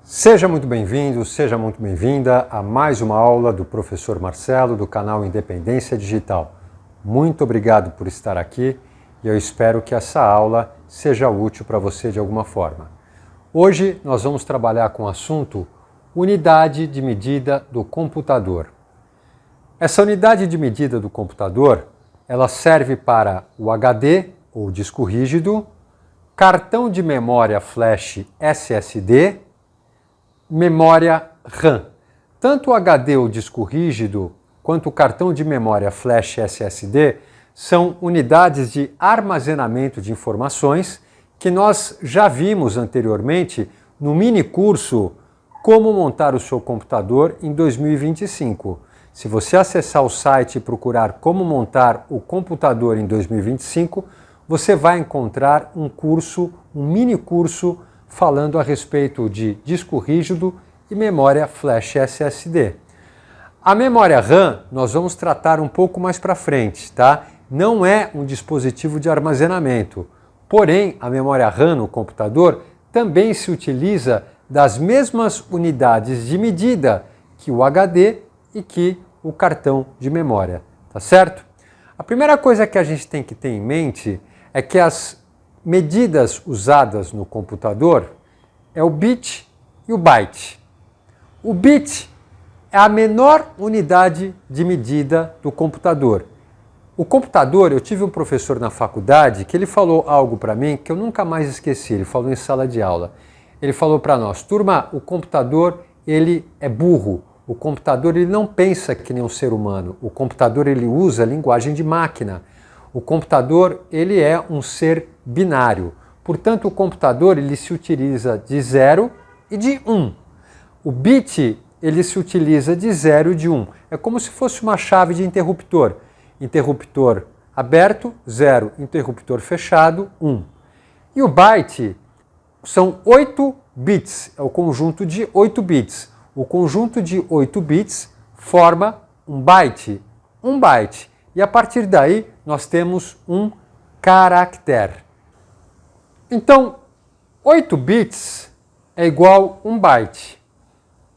Seja muito bem-vindo, seja muito bem-vinda a mais uma aula do professor Marcelo do canal Independência Digital. Muito obrigado por estar aqui e eu espero que essa aula seja útil para você de alguma forma. Hoje nós vamos trabalhar com o assunto unidade de medida do computador. Essa unidade de medida do computador, ela serve para o HD ou disco rígido, cartão de memória flash SSD, memória RAM. Tanto o HD ou disco rígido quanto o cartão de memória flash SSD são unidades de armazenamento de informações que nós já vimos anteriormente no mini curso Como montar o seu computador em 2025. Se você acessar o site e procurar Como montar o computador em 2025, você vai encontrar um mini curso falando a respeito de disco rígido e memória flash SSD. A memória RAM nós vamos tratar um pouco mais para frente, tá? Não é um dispositivo de armazenamento, porém a memória RAM no computador também se utiliza das mesmas unidades de medida que o HD e que o cartão de memória, tá certo? A primeira coisa que a gente tem que ter em mente é que as medidas usadas no computador é o bit e o byte. O bit é a menor unidade de medida do computador. O computador, eu tive um professor na faculdade que ele falou algo para mim que eu nunca mais esqueci, ele falou em sala de aula. Ele falou para nós, turma, o computador ele é burro, o computador ele não pensa que nem um ser humano, o computador ele usa linguagem de máquina. O computador ele é um ser binário, portanto o computador ele se utiliza de 0 e de 1. O bit ele se utiliza de 0 e de 1. É como se fosse uma chave de interruptor. Interruptor aberto, 0. Interruptor fechado, 1. E o byte são 8 bits, é o conjunto de 8 bits. O conjunto de 8 bits forma um byte. Um byte. E a partir daí nós temos um caractere. Então, 8 bits é igual a 1 byte.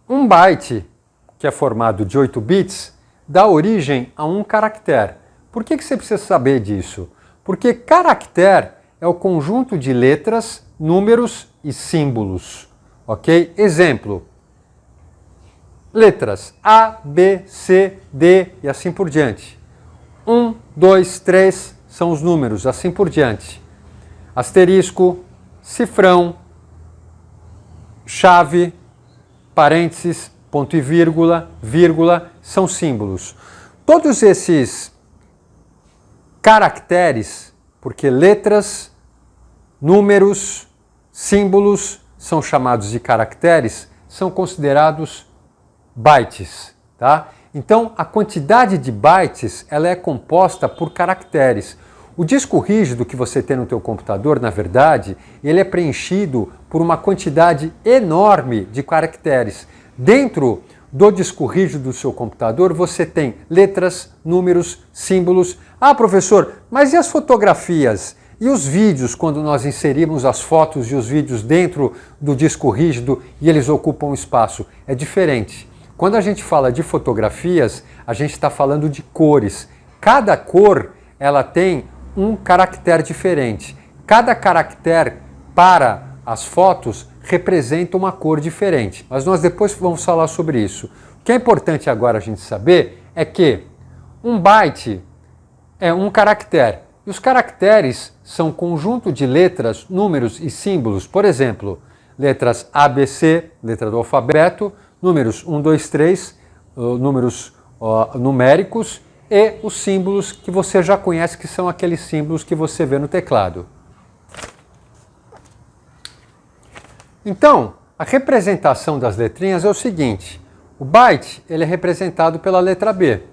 1 byte, que é formado de 8 bits, dá origem a um caractere. Por que você precisa saber disso? Porque caractere é o conjunto de letras, números e símbolos. Ok? Exemplo. Letras A, B, C, D e assim por diante. 1, 2, 3 são os números, assim por diante. Asterisco, cifrão, chave, parênteses, ponto e vírgula, vírgula, são símbolos. Todos esses caracteres, porque letras, números, símbolos são chamados de caracteres, são considerados bytes, tá? Então, a quantidade de bytes ela é composta por caracteres. O disco rígido que você tem no teu computador, na verdade, ele é preenchido por uma quantidade enorme de caracteres. Dentro do disco rígido do seu computador, você tem letras, números, símbolos. Ah, professor, mas e as fotografias? E os vídeos, quando nós inserimos as fotos e os vídeos dentro do disco rígido e eles ocupam espaço? É diferente. Quando a gente fala de fotografias, a gente está falando de cores. Cada cor ela tem um caractere diferente. Cada caractere para as fotos representa uma cor diferente. Mas nós depois vamos falar sobre isso. O que é importante agora a gente saber é que um byte é um caractere. E os caracteres são conjunto de letras, números e símbolos. Por exemplo, letras A, B, C, letra do alfabeto, números 1, 2, 3, números numéricos e os símbolos que você já conhece, que são aqueles símbolos que você vê no teclado. Então, a representação das letrinhas é o seguinte. O byte ele é representado pela letra B.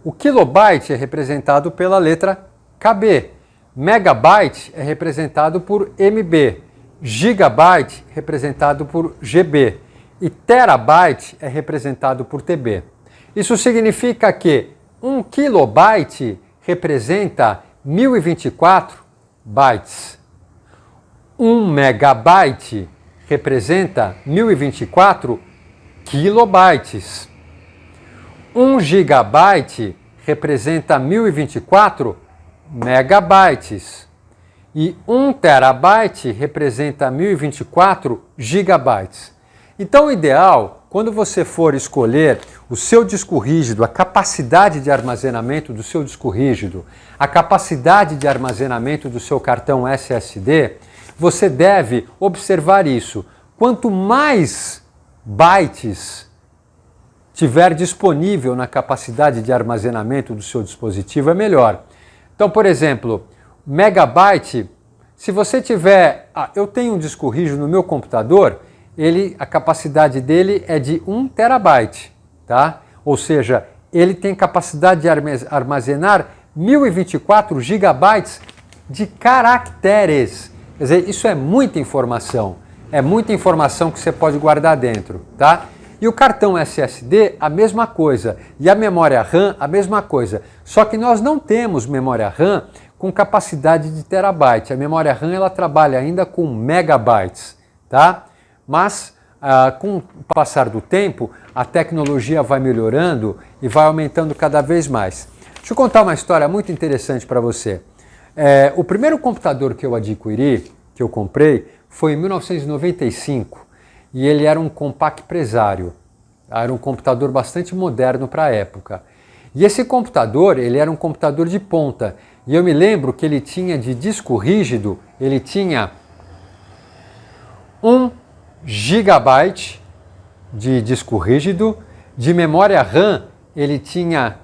O kilobyte é representado pela letra KB. Megabyte é representado por MB. Gigabyte representado por GB. E terabyte é representado por TB. Isso significa que 1 kilobyte representa 1024 bytes. 1 megabyte representa 1024 kilobytes. 1 gigabyte representa 1024 megabytes. E 1 terabyte representa 1024 gigabytes. Então, o ideal, quando você for escolher o seu disco rígido, a capacidade de armazenamento do seu disco rígido, a capacidade de armazenamento do seu cartão SSD, você deve observar isso. Quanto mais bytes tiver disponível na capacidade de armazenamento do seu dispositivo, é melhor. Então, por exemplo, megabyte, se você tiver... eu tenho um disco rígido no meu computador, a capacidade dele é de 1 terabyte, tá? Ou seja, ele tem capacidade de armazenar 1024 gigabytes de caracteres. Quer dizer, isso é muita informação. É muita informação que você pode guardar dentro, tá? E o cartão SSD, a mesma coisa. E a memória RAM, a mesma coisa. Só que nós não temos memória RAM com capacidade de terabyte. A memória RAM ela trabalha ainda com megabytes, tá? Mas com o passar do tempo, a tecnologia vai melhorando e vai aumentando cada vez mais. Deixa eu contar uma história muito interessante para você. O primeiro computador que eu adquiri, que eu comprei, foi em 1995 e ele era um Compaq Presario. Era um computador bastante moderno para a época. E esse computador, ele era um computador de ponta. E eu me lembro que ele tinha de disco rígido, ele tinha 1 gigabyte de disco rígido, de memória RAM ele tinha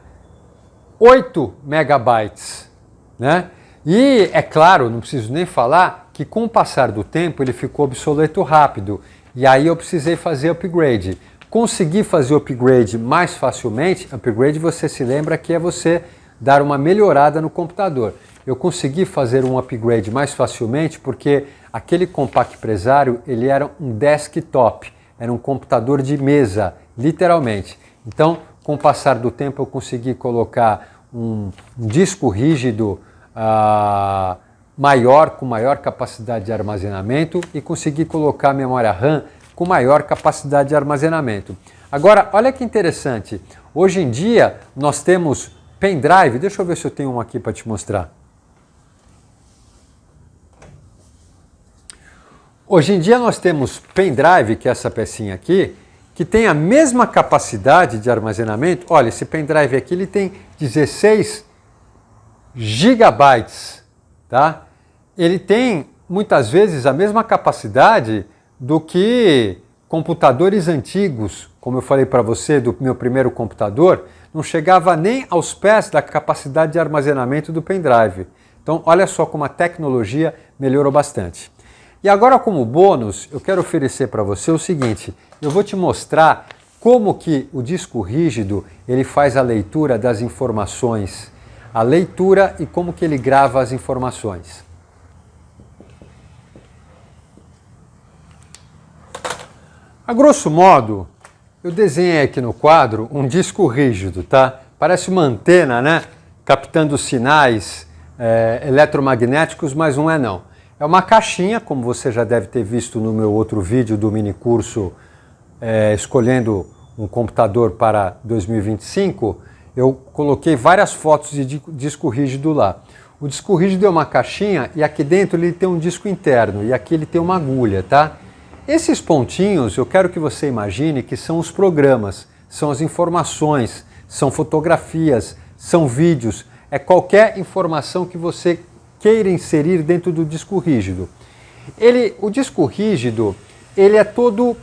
8 megabytes, né? E é claro, não preciso nem falar, que com o passar do tempo ele ficou obsoleto rápido. E aí eu precisei fazer upgrade. Consegui fazer o upgrade mais facilmente. Upgrade, você se lembra que é você dar uma melhorada no computador. Eu consegui fazer um upgrade mais facilmente porque aquele Compaq Presario, ele era um desktop, era um computador de mesa, literalmente. Então, com o passar do tempo, eu consegui colocar um disco rígido maior, com maior capacidade de armazenamento e consegui colocar a memória RAM com maior capacidade de armazenamento. Agora, olha que interessante, hoje em dia nós temos pendrive, deixa eu ver se eu tenho um aqui para te mostrar. Hoje em dia nós temos pendrive, que é essa pecinha aqui, que tem a mesma capacidade de armazenamento. Olha, esse pendrive aqui ele tem 16 gigabytes, tá? Ele tem muitas vezes a mesma capacidade do que computadores antigos, como eu falei para você do meu primeiro computador, não chegava nem aos pés da capacidade de armazenamento do pendrive. Então, olha só como a tecnologia melhorou bastante. E agora, como bônus, eu quero oferecer para você o seguinte, eu vou te mostrar como que o disco rígido ele faz a leitura das informações, a leitura e como que ele grava as informações. A grosso modo, eu desenhei aqui no quadro um disco rígido, tá? Parece uma antena, né? Captando sinais eletromagnéticos, mas não é não. É uma caixinha, como você já deve ter visto no meu outro vídeo do mini curso escolhendo um computador para 2025, eu coloquei várias fotos de disco rígido lá. O disco rígido é uma caixinha e aqui dentro ele tem um disco interno e aqui ele tem uma agulha, tá? Esses pontinhos eu quero que você imagine que são os programas, são as informações, são fotografias, são vídeos, é qualquer informação que você queira inserir dentro do disco rígido. O disco rígido, ele é todo,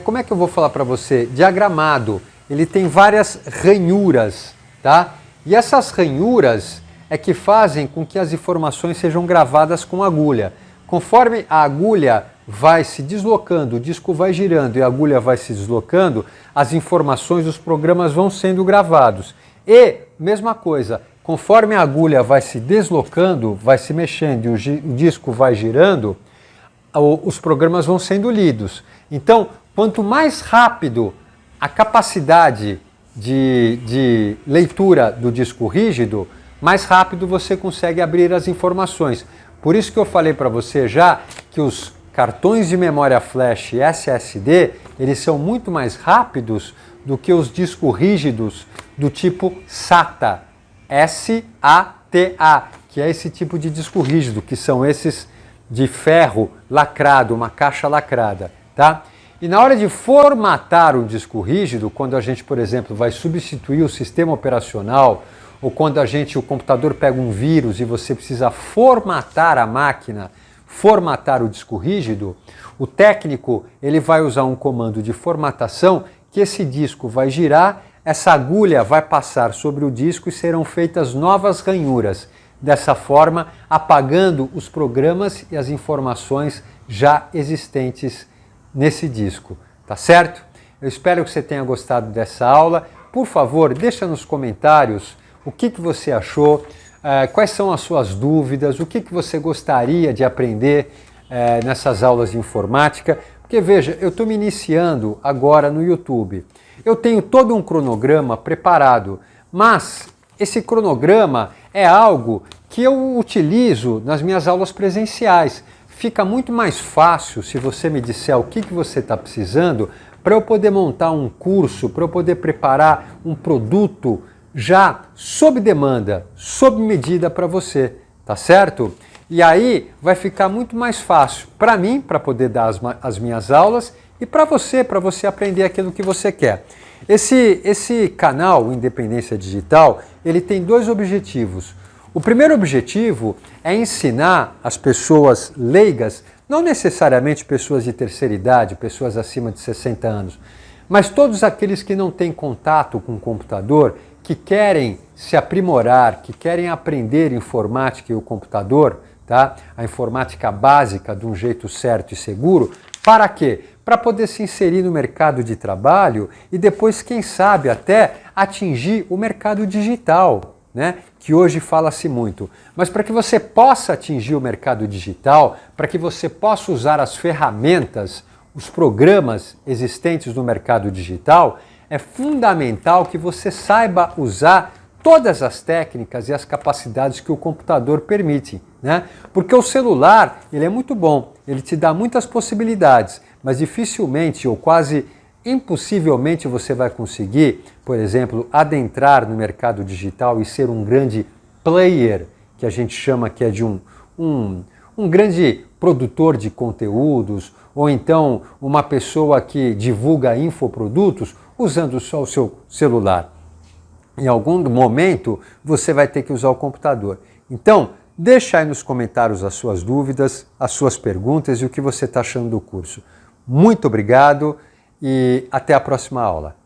como é que eu vou falar para você? Diagramado. Ele tem várias ranhuras, tá? E essas ranhuras é que fazem com que as informações sejam gravadas com agulha. Conforme a agulha vai se deslocando, o disco vai girando e a agulha vai se deslocando, as informações dos programas vão sendo gravados. E, mesma coisa, conforme a agulha vai se deslocando, vai se mexendo e o disco vai girando, os programas vão sendo lidos. Então, quanto mais rápido a capacidade de leitura do disco rígido, mais rápido você consegue abrir as informações. Por isso que eu falei para você já que os cartões de memória flash SSD, eles são muito mais rápidos do que os discos rígidos do tipo SATA, S-A-T-A, que é esse tipo de disco rígido, que são esses de ferro lacrado, uma caixa lacrada, tá? E na hora de formatar um disco rígido, quando a gente, por exemplo, vai substituir o sistema operacional, ou quando o computador pega um vírus e você precisa formatar a máquina, formatar o disco rígido, o técnico ele vai usar um comando de formatação que esse disco vai girar, essa agulha vai passar sobre o disco e serão feitas novas ranhuras. Dessa forma, apagando os programas e as informações já existentes nesse disco. Tá certo? Eu espero que você tenha gostado dessa aula. Por favor, deixa nos comentários o que você achou, quais são as suas dúvidas, o que você gostaria de aprender nessas aulas de informática. Porque veja, eu estou me iniciando agora no YouTube. Eu tenho todo um cronograma preparado, mas esse cronograma é algo que eu utilizo nas minhas aulas presenciais. Fica muito mais fácil se você me disser o que você está precisando para eu poder montar um curso, para eu poder preparar um produto já sob demanda, sob medida para você, tá certo? E aí vai ficar muito mais fácil para mim, para poder dar as minhas aulas, e para você aprender aquilo que você quer. Esse canal Independência Digital, ele tem dois objetivos. O primeiro objetivo é ensinar as pessoas leigas, não necessariamente pessoas de terceira idade, pessoas acima de 60 anos, mas todos aqueles que não têm contato com o computador, que querem se aprimorar, que querem aprender informática e o computador, tá? A informática básica de um jeito certo e seguro. Para quê? Para poder se inserir no mercado de trabalho e depois, quem sabe, até atingir o mercado digital, né? Que hoje fala-se muito. Mas para que você possa atingir o mercado digital, para que você possa usar as ferramentas, os programas existentes no mercado digital, é fundamental que você saiba usar todas as técnicas e as capacidades que o computador permite, né? Porque o celular, ele é muito bom, ele te dá muitas possibilidades, mas dificilmente ou quase impossivelmente você vai conseguir, por exemplo, adentrar no mercado digital e ser um grande player, que a gente chama que é de um grande produtor de conteúdos, ou então uma pessoa que divulga infoprodutos usando só o seu celular. Em algum momento você vai ter que usar o computador. Então, deixa aí nos comentários as suas dúvidas, as suas perguntas e o que você está achando do curso. Muito obrigado e até a próxima aula.